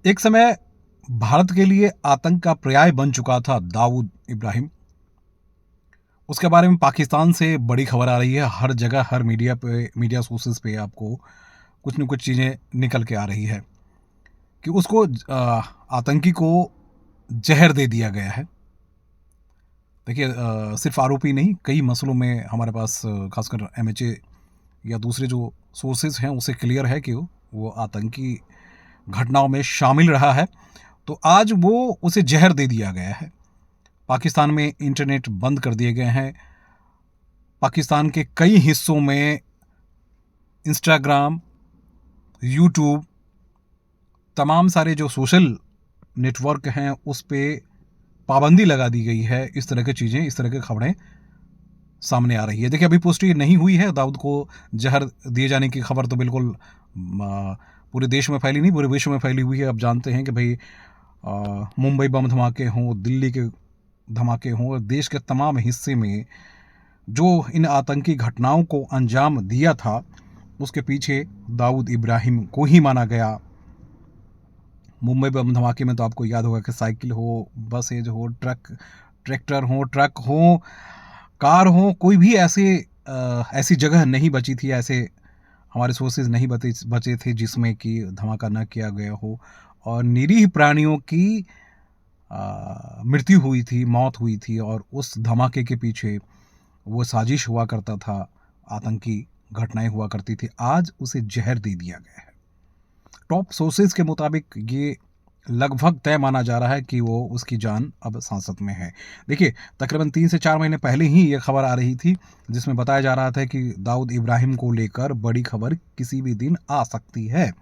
एक समय भारत के लिए आतंक का पर्याय बन चुका था दाऊद इब्राहिम। उसके बारे में पाकिस्तान से बड़ी खबर आ रही है। हर जगह हर मीडिया सोर्सेज पे आपको कुछ न कुछ चीज़ें निकल के आ रही है कि उसको आतंकी को जहर दे दिया गया है। देखिए, सिर्फ आरोपी नहीं, कई मसलों में हमारे पास खासकर एमएचए या दूसरे जो सोर्सेज हैं उसे क्लियर है कि वो आतंकी घटनाओं में शामिल रहा है। तो आज वो उसे जहर दे दिया गया है। पाकिस्तान में इंटरनेट बंद कर दिए गए हैं। पाकिस्तान के कई हिस्सों में इंस्टाग्राम, यूट्यूब, तमाम सारे जो सोशल नेटवर्क हैं उस पे पाबंदी लगा दी गई है। इस तरह की चीज़ें, इस तरह की खबरें सामने आ रही है। देखिए, अभी पुष्टि नहीं हुई है दाऊद को जहर दिए जाने की खबर, तो बिल्कुल पूरे देश में फैली नहीं, पूरे विश्व में फैली हुई है। अब जानते हैं कि भाई मुंबई बम धमाके हों, दिल्ली के धमाके हों, देश के तमाम हिस्से में जो इन आतंकी घटनाओं को अंजाम दिया था उसके पीछे दाऊद इब्राहिम को ही माना गया। मुंबई बम धमाके में तो आपको याद होगा कि साइकिल हो, बसेज हो, ट्रक हो, कार हो, कोई भी ऐसी जगह नहीं बची थी, ऐसे हमारे सोर्सेज नहीं बचे थे जिसमें कि धमाका न किया गया हो और निरीह प्राणियों की मृत्यु हुई थी, मौत हुई थी। और उस धमाके के पीछे वो साजिश हुआ करता था, आतंकी घटनाएं हुआ करती थी। आज उसे जहर दे दिया गया है। टॉप सोर्सेज के मुताबिक ये लगभग तय माना जा रहा है कि वो उसकी जान अब सांसत में है। देखिए, तकरीबन 3 से 4 महीने पहले ही ये खबर आ रही थी जिसमें बताया जा रहा था कि दाऊद इब्राहिम को लेकर बड़ी खबर किसी भी दिन आ सकती है,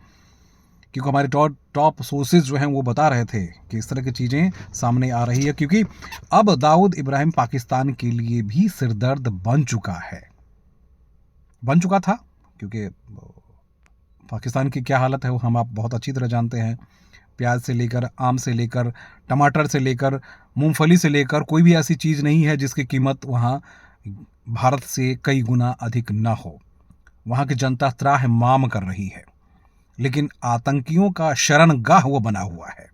क्योंकि हमारे टॉप सोर्सेज जो हैं वो बता रहे थे कि इस तरह की चीज़ें सामने आ रही है। क्योंकि अब दाऊद इब्राहिम पाकिस्तान के लिए भी सिरदर्द बन चुका था, क्योंकि पाकिस्तान की क्या हालत है वो आप बहुत अच्छी तरह जानते हैं। प्याज से लेकर, आम से लेकर, टमाटर से लेकर, मूंगफली से लेकर, कोई भी ऐसी चीज़ नहीं है जिसकी कीमत वहाँ भारत से कई गुना अधिक ना हो। वहाँ की जनता त्राह माम कर रही है, लेकिन आतंकियों का शरणगाह वो बना हुआ है।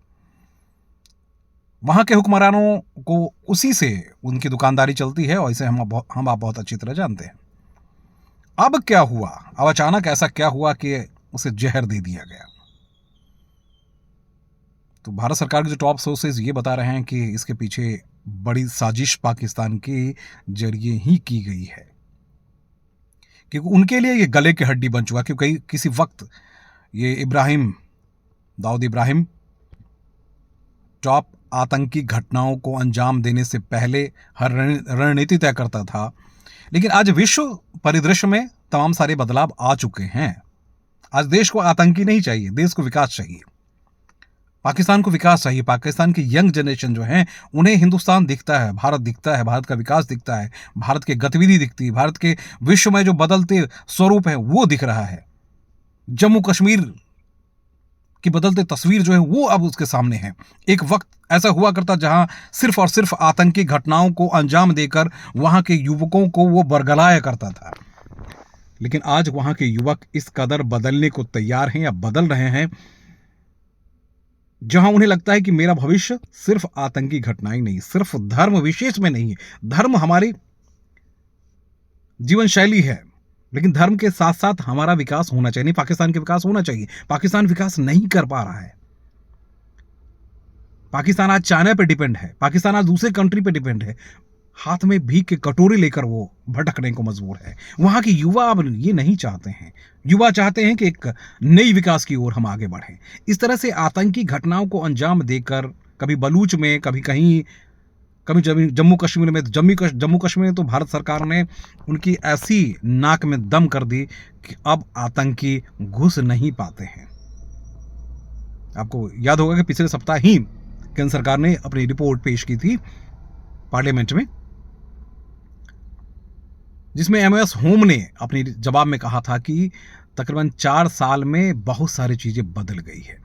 वहाँ के हुक्मरानों को उसी से उनकी दुकानदारी चलती है और इसे हम आप बहुत अच्छी तरह जानते हैं। अब क्या हुआ? अब अचानक ऐसा क्या हुआ कि उसे जहर दे दिया गया? तो भारत सरकार के जो टॉप सोर्सेज ये बता रहे हैं कि इसके पीछे बड़ी साजिश पाकिस्तान के जरिए ही की गई है, क्योंकि उनके लिए ये गले की हड्डी बन चुका। क्योंकि किसी वक्त ये दाऊद इब्राहिम टॉप आतंकी घटनाओं को अंजाम देने से पहले हर रणनीति तय करता था, लेकिन आज विश्व परिदृश्य में तमाम सारे बदलाव आ चुके हैं। आज देश को आतंकी नहीं चाहिए, देश को विकास चाहिए, पाकिस्तान को विकास चाहिए। पाकिस्तान की यंग जनरेशन जो है उन्हें हिंदुस्तान दिखता है, भारत दिखता है, भारत का विकास दिखता है, भारत की गतिविधि दिखती है, भारत के विश्व में जो बदलते स्वरूप है वो दिख रहा है। जम्मू कश्मीर की बदलते तस्वीर जो है वो अब उसके सामने है। एक वक्त ऐसा हुआ करता जहां सिर्फ और सिर्फ आतंकी घटनाओं को अंजाम देकर वहां के युवकों को वो बरगलाया करता था, लेकिन आज वहां के युवक इस कदर बदलने को तैयार हैं या बदल रहे हैं, जहां उन्हें लगता है कि मेरा भविष्य सिर्फ आतंकी घटनाएं नहीं, सिर्फ धर्म विशेष में नहीं है। धर्म हमारी जीवन शैली है, लेकिन धर्म के साथ साथ हमारा विकास होना चाहिए। नहीं, पाकिस्तान का विकास होना चाहिए। पाकिस्तान विकास नहीं कर पा रहा है। पाकिस्तान आज चाइना पे डिपेंड है, पाकिस्तान आज दूसरे कंट्री पे डिपेंड है। हाथ में भीख के कटोरी लेकर वो भटकने को मजबूर है। वहां के युवा अब ये नहीं चाहते हैं। युवा चाहते हैं कि एक नई विकास की ओर हम आगे बढ़ें। इस तरह से आतंकी घटनाओं को अंजाम देकर कभी बलूच में, कभी कहीं, कभी जम्मू कश्मीर में, जम्मू कश्मीर में तो भारत सरकार ने उनकी ऐसी नाक में दम कर दी कि अब आतंकी घुस नहीं पाते हैं। आपको याद होगा कि पिछले सप्ताह ही केंद्र सरकार ने अपनी रिपोर्ट पेश की थी पार्लियामेंट में, जिसमें एमओएस होम ने अपने जवाब में कहा था कि तकरीबन 4 साल में बहुत सारी चीजें बदल गई है।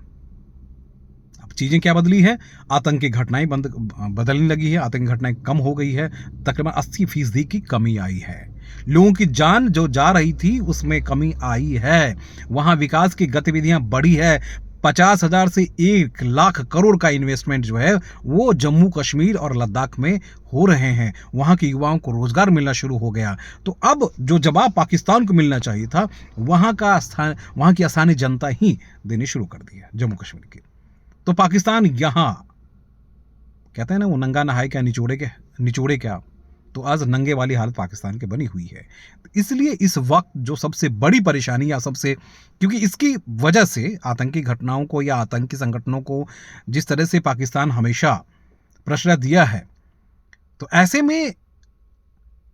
अब चीजें क्या बदली है? आतंकी घटनाएं बदलने लगी है, आतंकी घटनाएं कम हो गई है, तकरीबन 80% की कमी आई है। लोगों की जान जो जा रही थी उसमें कमी आई है। वहां विकास की गतिविधियां बढ़ी है। 50,000 से 1 लाख करोड़ का इन्वेस्टमेंट जो है वो जम्मू कश्मीर और लद्दाख में हो रहे हैं। वहाँ के युवाओं को रोजगार मिलना शुरू हो गया। तो अब जो जवाब पाकिस्तान को मिलना चाहिए था, वहाँ की आसानी जनता ही देनी शुरू कर दी है जम्मू कश्मीर की। तो पाकिस्तान यहाँ कहते हैं ना, वो नंगा नहाए क्या निचोड़े क्या, तो आज नंगे वाली हालत पाकिस्तान की बनी हुई है। इसलिए इस वक्त जो सबसे बड़ी परेशानी या क्योंकि इसकी वजह से आतंकी घटनाओं को या आतंकी संगठनों को जिस तरह से पाकिस्तान हमेशा प्रश्रय दिया है, तो ऐसे में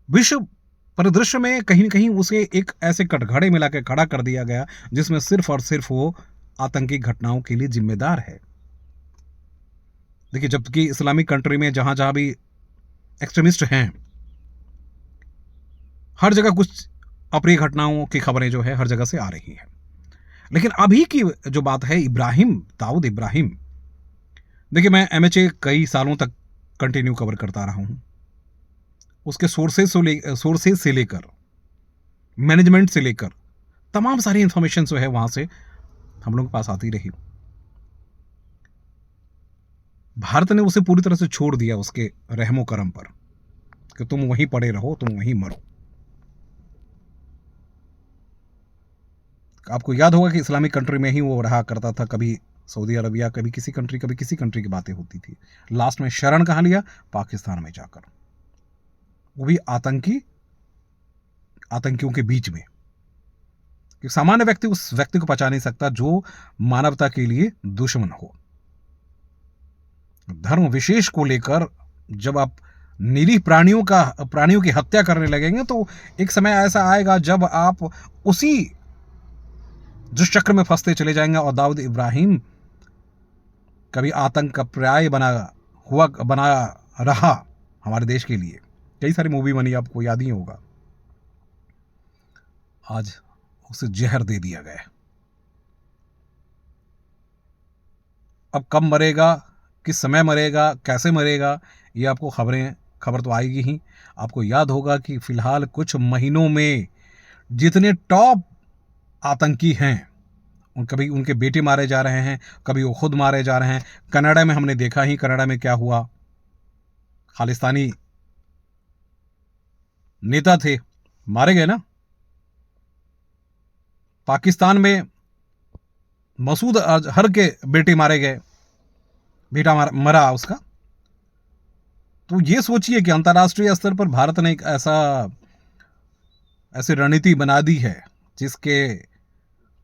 विश्व परिदृश्य में कहीं न कहीं उसे एक ऐसे कटघरे में लाकर खड़ा कर दिया गया जिसमें सिर्फ और सिर्फ वो आतंकी घटनाओं के लिए जिम्मेदार है। देखिए, जबकि इस्लामिक कंट्री में जहां जहां भी एक्सट्रीमिस्ट हैं, हर जगह कुछ अप्रिय घटनाओं की खबरें जो है हर जगह से आ रही हैं। लेकिन अभी की जो बात है, दाऊद इब्राहिम, देखिए मैं एमएचए कई सालों तक कंटिन्यू कवर करता रहा हूं। उसके सोर्सेज से लेकर मैनेजमेंट से लेकर तमाम सारी इंफॉर्मेशन जो है वहां से हम लोगों के पास आती रही। भारत ने उसे पूरी तरह से छोड़ दिया उसके रहमो करम पर कि तुम वहीं पड़े रहो, तुम वहीं मरो। आपको याद होगा कि इस्लामिक कंट्री में ही वो रहा करता था, कभी सऊदी अरबिया, कभी किसी कंट्री की बातें होती थी। लास्ट में शरण कहां लिया? पाकिस्तान में जाकर, वो भी आतंकियों के बीच में। कि सामान्य व्यक्ति उस व्यक्ति को पहचान नहीं सकता जो मानवता के लिए दुश्मन हो। धर्म विशेष को लेकर जब आप निरीह प्राणियों की हत्या करने लगेंगे तो एक समय ऐसा आएगा जब आप उसी दुष्चक्र में फंसते चले जाएंगे। और दाऊद इब्राहिम कभी आतंक का पर्याय बना रहा हमारे देश के लिए। कई सारी मूवी बनी, आपको याद ही होगा। आज उसे जहर दे दिया गया। अब कब मरेगा, किस समय मरेगा, कैसे मरेगा, ये आपको खबर तो आएगी ही। आपको याद होगा कि फिलहाल कुछ महीनों में जितने टॉप आतंकी हैं, कभी उनके बेटे मारे जा रहे हैं, कभी वो खुद मारे जा रहे हैं। कनाडा में हमने देखा ही, कनाडा में क्या हुआ। खालिस्तानी नेता थे, मारे गए ना। पाकिस्तान में मसूद अजहर के बेटे मारे गए, बेटा मरा उसका। तो ये सोचिए कि अंतर्राष्ट्रीय स्तर पर भारत ने एक ऐसी रणनीति बना दी है जिसके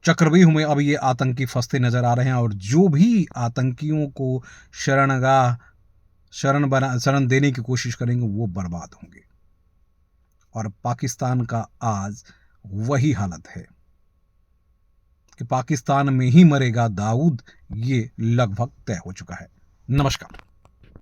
चक्रव्यूह में अब ये आतंकी फंसते नजर आ रहे हैं। और जो भी आतंकियों को शरण देने की कोशिश करेंगे वो बर्बाद होंगे। और पाकिस्तान का आज वही हालत है कि पाकिस्तान में ही मरेगा दाऊद, ये लगभग तय हो चुका है। नमस्कार।